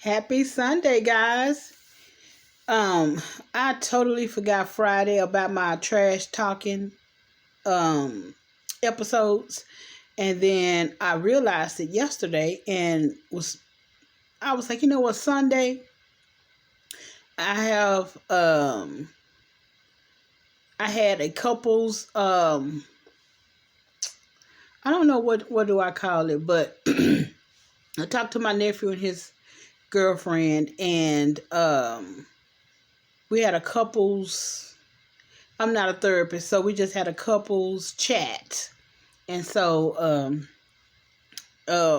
Happy Sunday, guys. I totally forgot Friday about my trash talking um episodes. And then I realized it yesterday and I was like, you know what, Sunday I have I had a couple's I don't know what do I call it, but I talked to my nephew and his girlfriend, and we had a couple's, I'm not a therapist, so we just had a couple's chat. And so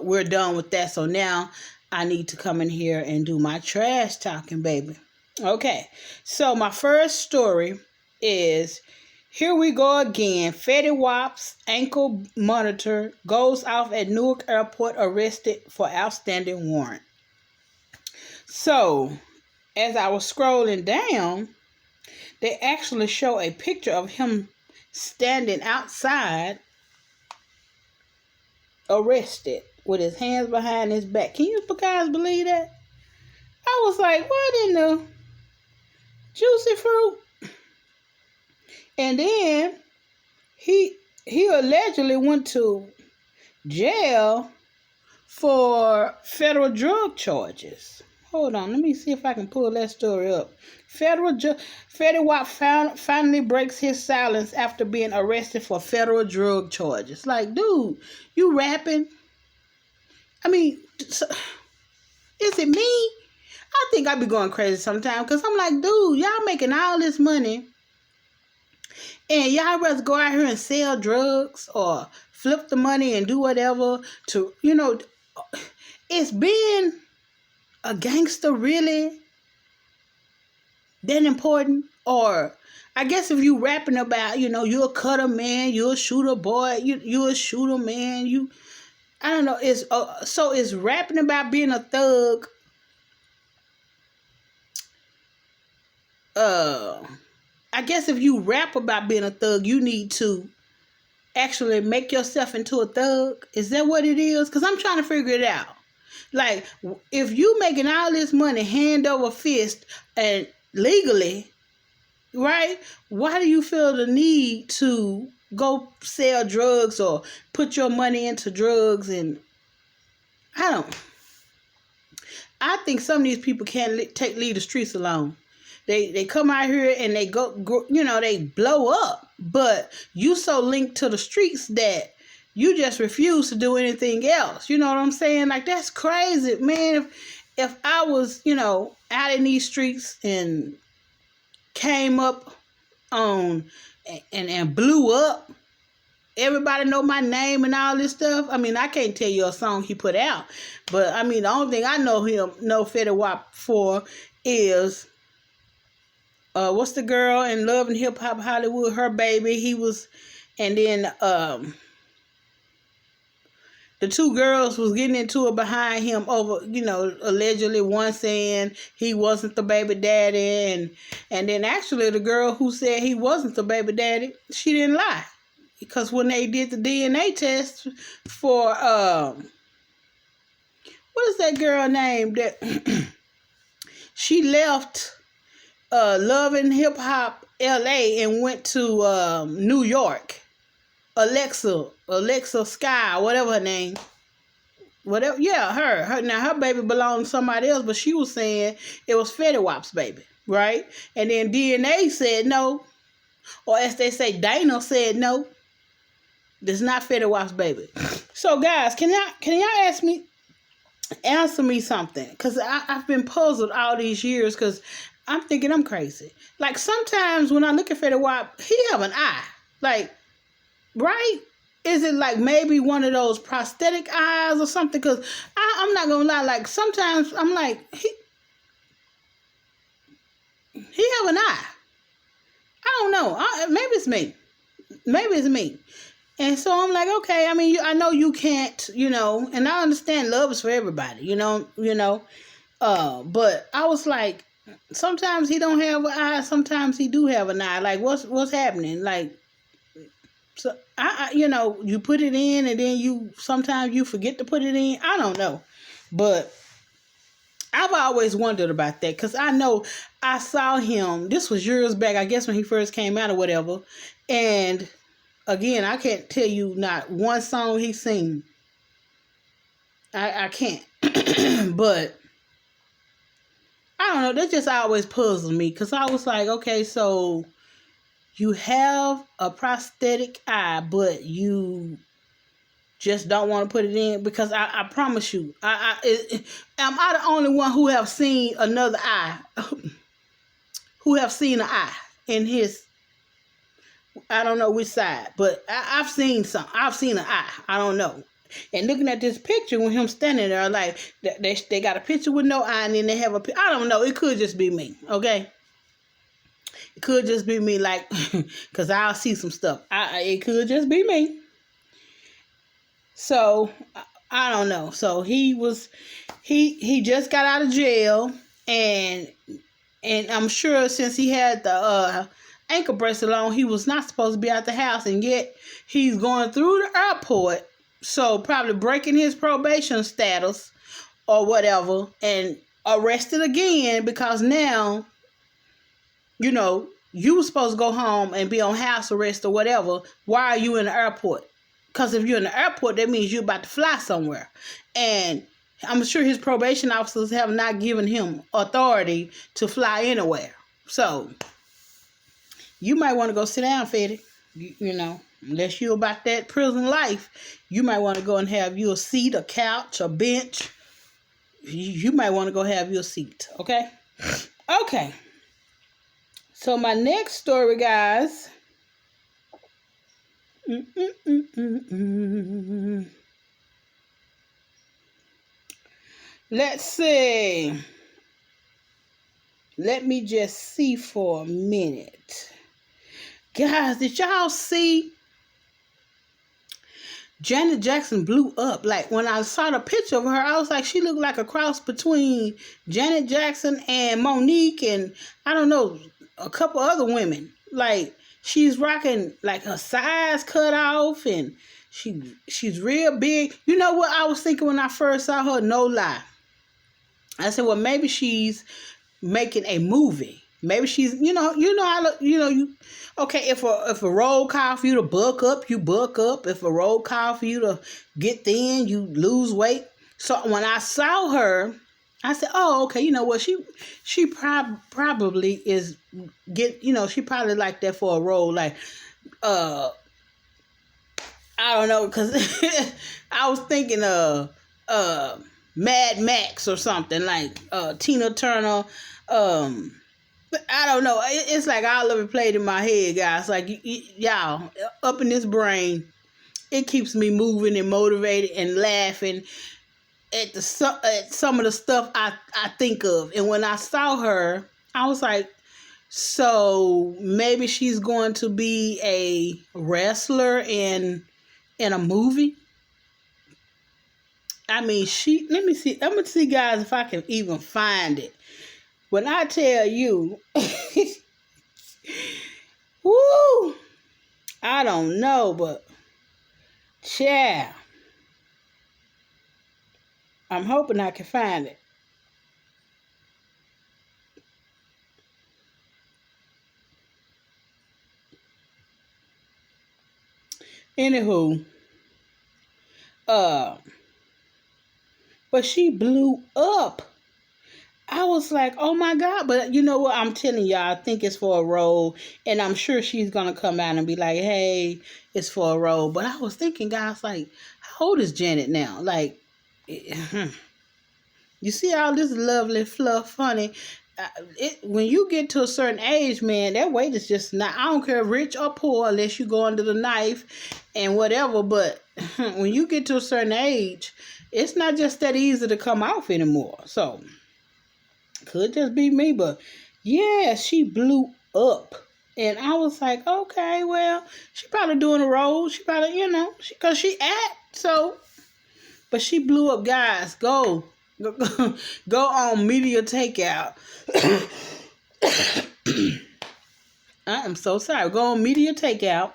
we're done with that. So now I need to come in here and do my trash talking, baby. Okay. So my first story is, here we go again. Fetty Wap's ankle monitor goes off at Newark Airport, arrested for outstanding warrant. So as I was scrolling down, they actually show a picture of him standing outside, arrested, with his hands behind his back. Can you guys believe that? I was like, what in the juicy fruit? And then he allegedly went to jail for federal drug charges. Hold on, let me see if I can pull that story up. Fetty Wap finally breaks his silence after being arrested for federal drug charges. Like, dude, you rapping? I mean, is it me? I think I be going crazy sometimes, because I'm like, dude, y'all making all this money, and y'all rather go out here and sell drugs or flip the money and do whatever to, it's being a gangster really that important? Or I guess if you rapping about, you're a cutter man, you're a shooter boy, you're a shooter man, I don't know, so it's rapping about being a thug. I guess if you rap about being a thug, you need to actually make yourself into a thug. Is that what it is? Because I'm trying to figure it out. Like, if you making all this money hand over fist and legally, right? Why do you feel the need to go sell drugs or put your money into drugs? And I think some of these people can't leave the streets alone. They come out here and they go, they blow up, but you so linked to the streets that you just refuse to do anything else. You know what I'm saying? Like, that's crazy, man. If I was, out in these streets and came up on and blew up, everybody know my name and all this stuff. I mean, I can't tell you a song he put out, but I mean, the only thing I know Fetty Wap for is what's the girl in Love and Hip Hop Hollywood, her baby. He was, and then the two girls was getting into it behind him over, allegedly one saying he wasn't the baby daddy, and then actually the girl who said he wasn't the baby daddy, she didn't lie. Because when they did the DNA test for, what is that girl name that she left Love and Hip Hop LA and went to New York. Alexa Sky, whatever her name. Whatever, yeah, her. Now her baby belonged to somebody else, but she was saying it was Fetty Wap's baby, right? And then DNA said no, or as they say, Dana said no. This is not Fetty Wap's baby. So guys, can y'all answer me something? Because I've been puzzled all these years, because I'm thinking I'm crazy. Like, sometimes when I look at Fetty Wap, he have an eye. Like, right? Is it like maybe one of those prosthetic eyes or something? Because I'm not going to lie. Like, sometimes I'm like, he have an eye. I don't know. Maybe it's me. Maybe it's me. And so I'm like, okay, I mean, I know you can't, and I understand love is for everybody, but I was like, sometimes he don't have an eye, sometimes he do have an eye. Like, what's happening? Like, so you put it in and then sometimes you forget to put it in. I don't know, but I've always wondered about that because I know I saw him. This was years back, I guess, when he first came out or whatever. And again, I can't tell you not one song he sing. I can't. But I don't know. That just always puzzled me because I was like, okay, so you have a prosthetic eye, but you just don't want to put it in because I promise you, am I the only one who have seen another eye, who have seen an eye in his, I don't know which side, but I've seen some. I've seen an eye. I don't know. And looking at this picture with him standing there, like they got a picture with no eye, and then they have I don't know. It could just be me. Okay. It could just be me, like, because I'll see some stuff. It could just be me. So, I don't know. So, he just got out of jail, and I'm sure since he had the ankle bracelet on, he was not supposed to be out the house, and yet he's going through the airport, so probably breaking his probation status or whatever, and arrested again because now, you know, you were supposed to go home and be on house arrest or whatever. Why are you in the airport? Because if you're in the airport, that means you're about to fly somewhere. And I'm sure his probation officers have not given him authority to fly anywhere. So, you might want to go sit down, Fetty. You know, unless you're about that prison life, you might want to go and have you a seat, a couch, a bench. You might want to go have your seat, okay? Okay. So, my next story, guys. Let's see. Let me just see for a minute. Guys, did y'all see Janet Jackson blew up? Like, when I saw the picture of her, I was like, she looked like a cross between Janet Jackson and Monique and, I don't know, a couple other women. Like, she's rocking, like, her sides cut off, and she's real big. You know what I was thinking when I first saw her? No lie. I said, well, maybe she's making a movie. Maybe she's, okay, if a roll call for you to bulk up, you bulk up. If a roll call for you to get thin, you lose weight. So when I saw her, I said, oh, okay, you know what? She probably is she probably like that for a role. Like, I don't know, because I was thinking Mad Max or something, like Tina Turner. I don't know. It's like all of it played in my head, guys. Like, y'all, up in this brain, it keeps me moving and motivated and laughing at some of the stuff I think of. And when I saw her, I was like, so maybe she's going to be a wrestler in a movie. I mean, let me see. I'm going to see, guys, if I can even find it. When I tell you, woo, I don't know, but, child, I'm hoping I can find it. Anywho, but she blew up. I was like, oh my God. But you know what? I'm telling y'all, I think it's for a role. And I'm sure she's going to come out and be like, hey, it's for a role. But I was thinking, guys, like, how old is Janet now? Like, you see all this lovely fluff, honey. When you get to a certain age, man, that weight is just not, I don't care rich or poor, unless you go under the knife and whatever. But when you get to a certain age, it's not just that easy to come off anymore. So, could just be me, but yeah, she blew up. And I was like, okay, well, she probably doing a role. She probably, because she act. So, but she blew up, guys. Go on Media Takeout. I am so sorry. Go on Media Takeout.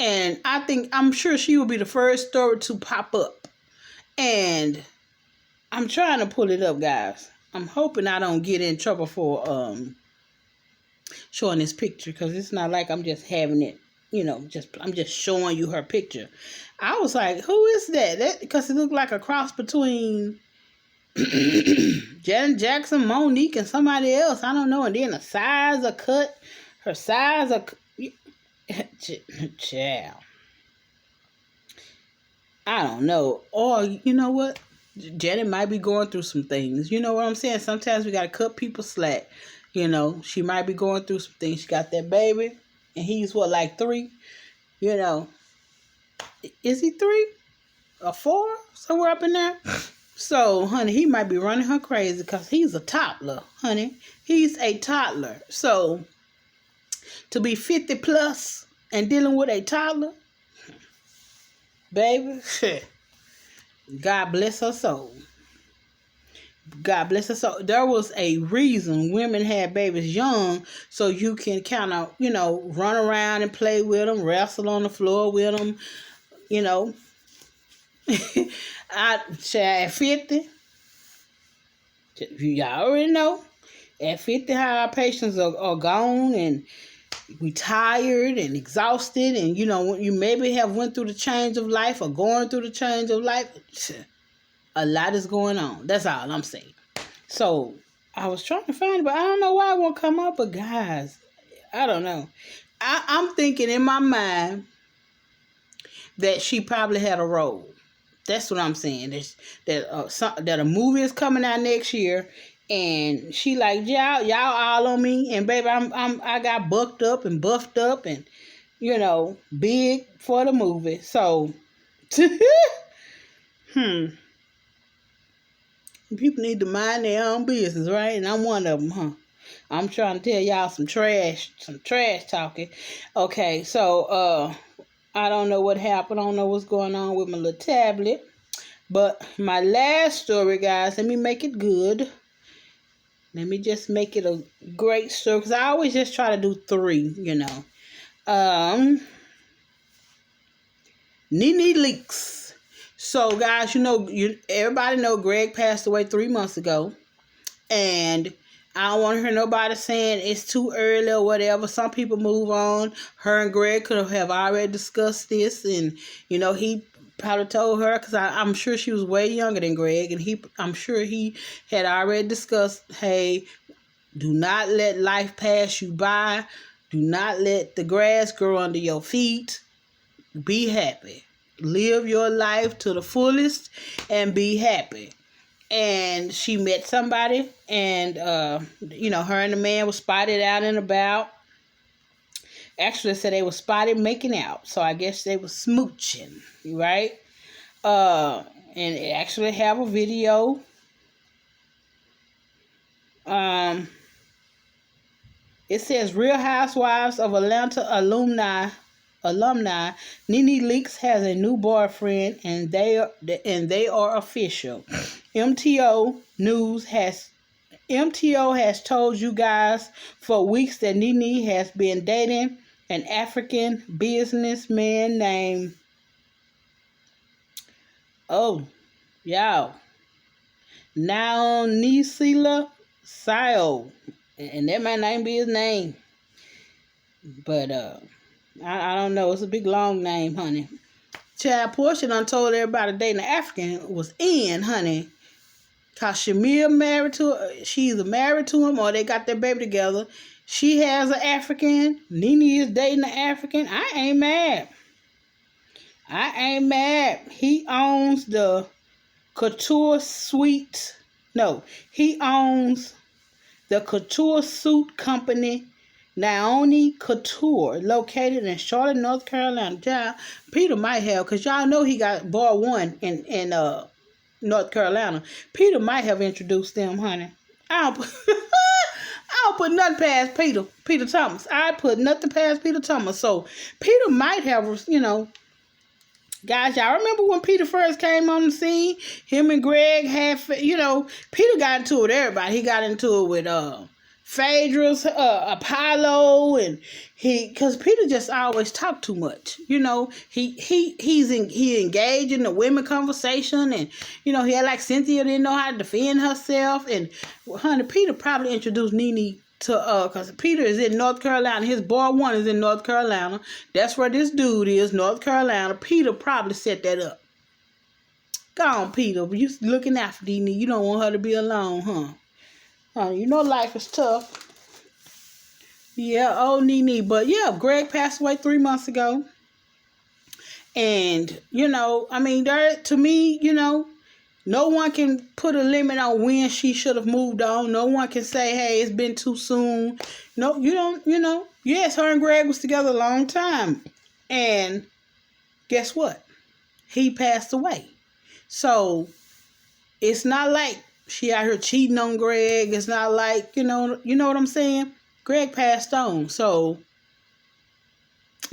And I'm sure she will be the first story to pop up. And I'm trying to pull it up, guys. I'm hoping I don't get in trouble for showing this picture, because it's not like I'm just having it, I'm just showing you her picture. I was like, who is that? Because it looked like a cross between Janet Jackson, Monique, and somebody else. I don't know. And then the size of cut, her size of child. I don't know. Or you know what? Janet might be going through some things. You know what I'm saying? Sometimes we gotta cut people slack. She might be going through some things. She got that baby, and he's what, like 3? Is he 3 or 4? Somewhere up in there. So, honey, he might be running her crazy because he's a toddler, honey. He's a toddler. So, to be 50 plus and dealing with a toddler, baby, God bless her soul. God bless her soul. There was a reason women had babies young, so you can kind of, run around and play with them, wrestle on the floor with them, At 50, y'all already know, at 50 how our patients are gone, and we tired and exhausted, and you maybe have went through the change of life or going through the change of life. A lot is going on. That's all I'm saying. So I was trying to find it, but I don't know why it won't come up. But guys, I don't know. I'm thinking in my mind that she probably had a role. That's what I'm saying. That a movie is coming out next year, and she like, y'all all on me, and baby, I got bucked up and buffed up, and big for the movie. So, people need to mind their own business, right? And I'm one of them, huh? I'm trying to tell y'all some trash talking. Okay, so I don't know what happened. I don't know what's going on with my little tablet. But my last story, guys, let me make it good. Let me just make it a great story, because I always just try to do 3, Nene leaks. So, guys, everybody know Greg passed away 3 months ago. And I don't want to hear nobody saying it's too early or whatever. Some people move on. Her and Greg could have already discussed this. And, he probably told her, because I'm sure she was way younger than Greg. And I'm sure he had already discussed, hey, do not let life pass you by. Do not let the grass grow under your feet. Be happy. Live your life to the fullest and be happy. And she met somebody, and her and the man was spotted out and about. Actually, said they were spotted making out, so I guess they were smooching, right? And they actually have a video. It says Real Housewives of Atlanta alumni Nene Leakes has a new boyfriend, and they are official. MTO has told you guys for weeks that Nene has been dating an African businessman named Naonisila Sayo, and that might not be his name, but I don't know. It's a big long name, honey. Child, Portia done told everybody dating an African was in, honey. Cause Shamir she's married to him, or they got their baby together. She has an African. Nene is dating an African. I ain't mad. He owns the couture suite. No, he owns the couture suit company Naomi Couture, located in Charlotte, North Carolina. Child, Peter might have, because y'all know he got bar 1 in North Carolina. Peter might have introduced them, honey. I don't put nothing past Peter Thomas. I put nothing past Peter Thomas. So Peter might have, guys, y'all remember when Peter first came on the scene? Him and Greg had, Peter got into it with everybody. He got into it with Phaedra's, Apollo, and because Peter just always talk too much. He engaged in the women conversation, and he had like Cynthia didn't know how to defend herself, and honey, Peter probably introduced Nene to because Peter is in North Carolina. His boy one is in North Carolina. That's where this dude is, North Carolina. Peter probably set that up. Go on, Peter. You looking after Nene. You don't want her to be alone, huh? Life is tough. Yeah, old Nene. But yeah, Greg passed away 3 months ago. And, to me, no one can put a limit on when she should have moved on. No one can say, hey, it's been too soon. No, you don't, Yes, her and Greg was together a long time. And guess what? He passed away. So, it's not like she out here cheating on Greg. It's not like, you know what I'm saying? Greg passed on. So,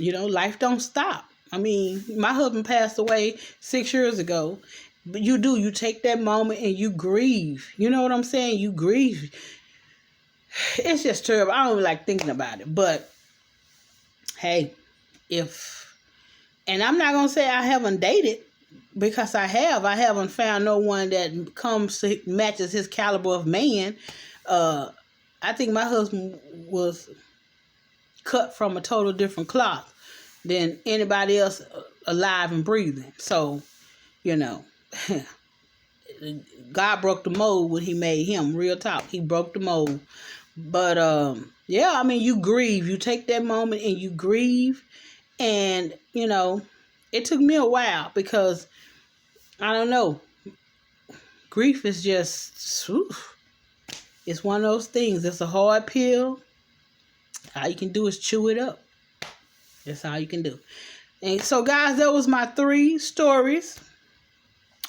life don't stop. I mean, my husband passed away 6 years ago. But you take that moment and you grieve. You know what I'm saying? You grieve. It's just terrible. I don't even like thinking about it. But, hey, and I'm not going to say I haven't dated. Because I haven't found no one that matches his caliber of man. I think my husband was cut from a total different cloth than anybody else alive and breathing. So, God broke the mold when he made him. Real talk. He broke the mold. But, you grieve. You take that moment and you grieve. And, it took me a while because I don't know. Grief is just, it's one of those things. It's a hard pill. All you can do is chew it up. That's all you can do. And so, guys, that was my 3 stories.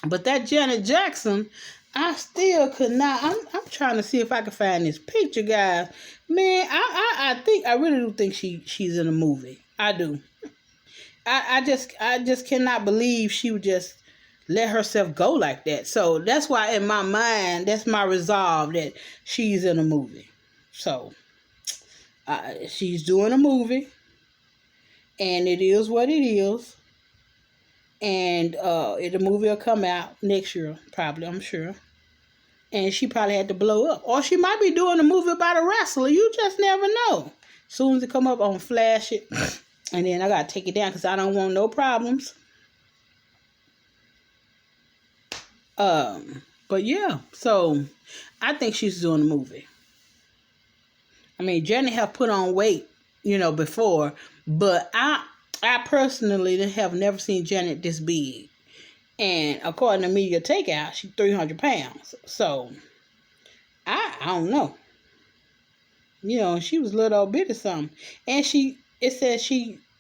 But that Janet Jackson, I still could not. I'm trying to see if I can find this picture, guys. Man, I really do think she's in a movie. I do. I just cannot believe she would just let herself go like that. So that's why in my mind, that's my resolve that she's in a movie. So she's doing a movie, and it is what it is. And the movie will come out next year, probably, I'm sure. And she probably had to blow up. Or she might be doing a movie about a wrestler. You just never know. As soon as it come up, I'm going to flash it. And then I got to take it down because I don't want no problems. But yeah, so I think she's doing a movie. I mean, Janet have put on weight, before, but I personally have never seen Janet this big. And according to Media Takeout, she's 300 pounds. So I don't know. She was a little old bit or something. And it says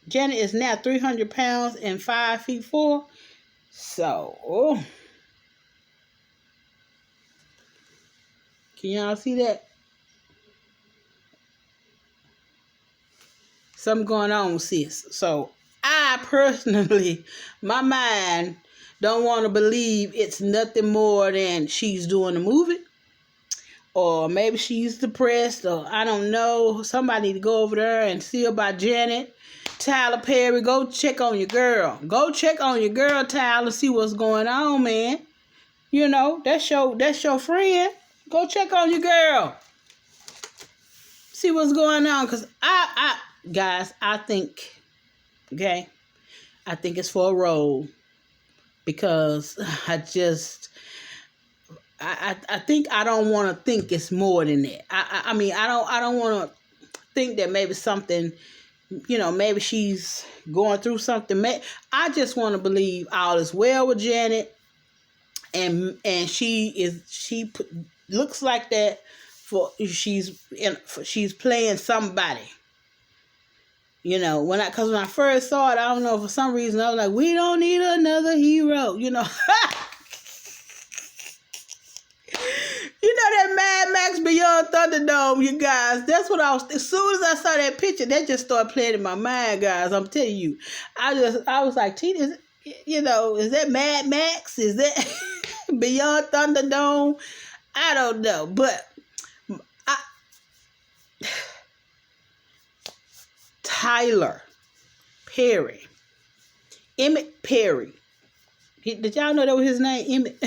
Janet is now 300 pounds and 5'4". So, can y'all see that? Something going on, sis. So, I personally, my mind don't want to believe it's nothing more than she's doing a movie. Or maybe she's depressed, or I don't know. Somebody need to go over there and see about Janet. Tyler Perry, go check on your girl. Go check on your girl, Tyler, see what's going on, man. That's your friend. Go check on your girl. See what's going on. Because guys, I think it's for a role. Because I think I don't want to think it's more than that. I don't want to think that maybe something, maybe she's going through something. I just want to believe all is well with Janet, and she looks like that she's playing somebody. When I first saw it, I don't know, for some reason I was like, we don't need another hero. That Mad Max Beyond Thunderdome, you guys. That's what as soon as I saw that picture, that just started playing in my mind, guys. I'm telling you. I was like, Tina, is that Mad Max? Is that Beyond Thunderdome? I don't know. But Tyler Perry. Emmett Perry. Did y'all know that was his name? Emmett.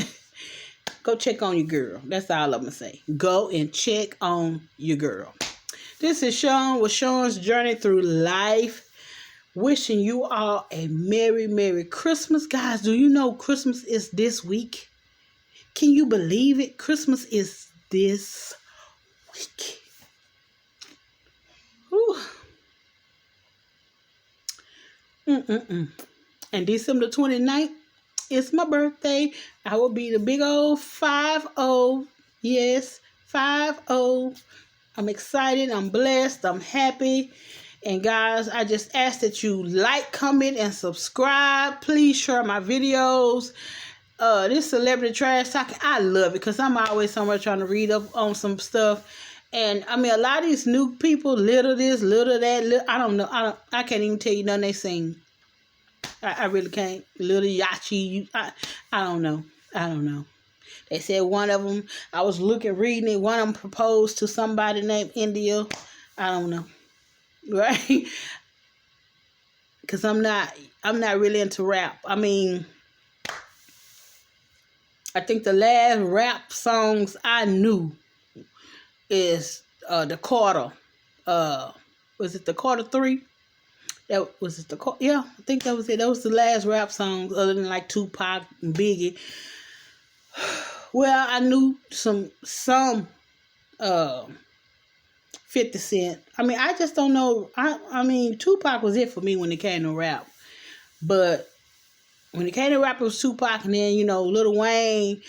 Go check on your girl. That's all I'm going to say. Go and check on your girl. This is Sean with Sean's Journey Through Life. Wishing you all a Merry, Merry Christmas. Guys, do you know Christmas is this week? Can you believe it? Christmas is this week. Whew. And December 29th is my birthday. I will be the big old 50. Yes, 50. I'm excited. I'm blessed. I'm happy. And guys, I just ask that you like, comment, and subscribe. Please share my videos. This celebrity trash talking, I love it because I'm always somewhere trying to read up on some stuff. And I mean, a lot of these new people, little this, little that, I don't know. I can't even tell you none they sing. I really can't. Little Yachi, I don't know. I don't know. They said one of them, I was reading it, one of them proposed to somebody named India. I don't know. Right? Because I'm not really into rap. I mean, I think the last rap songs I knew is the Carter. Was it the Carter 3? Yeah, I think that was it. That was the last rap songs other than like Tupac and Biggie. Well, I knew some 50 Cent. I mean, I just don't know. I mean, Tupac was it for me when it came to rap. But when it came to rap, it was Tupac, and then, Lil Wayne.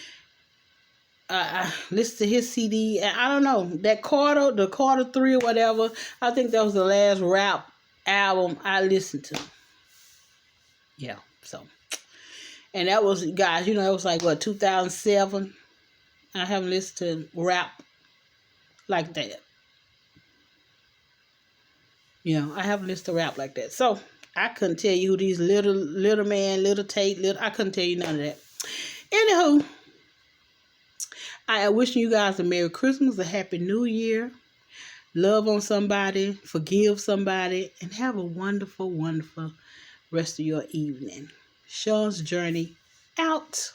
I listened to his CD, and I don't know, the Carter 3 or whatever, I think that was the last rap album I listened to. Yeah, so. And that was, guys, it was like, 2007? I haven't listened to rap like that. I haven't listened to rap like that. So, I couldn't tell you who these little man, little Tate, I couldn't tell you none of that. Anywho, I am wishing you guys a Merry Christmas, a Happy New Year. Love on somebody, forgive somebody, and have a wonderful, wonderful rest of your evening. Sean's Journey out.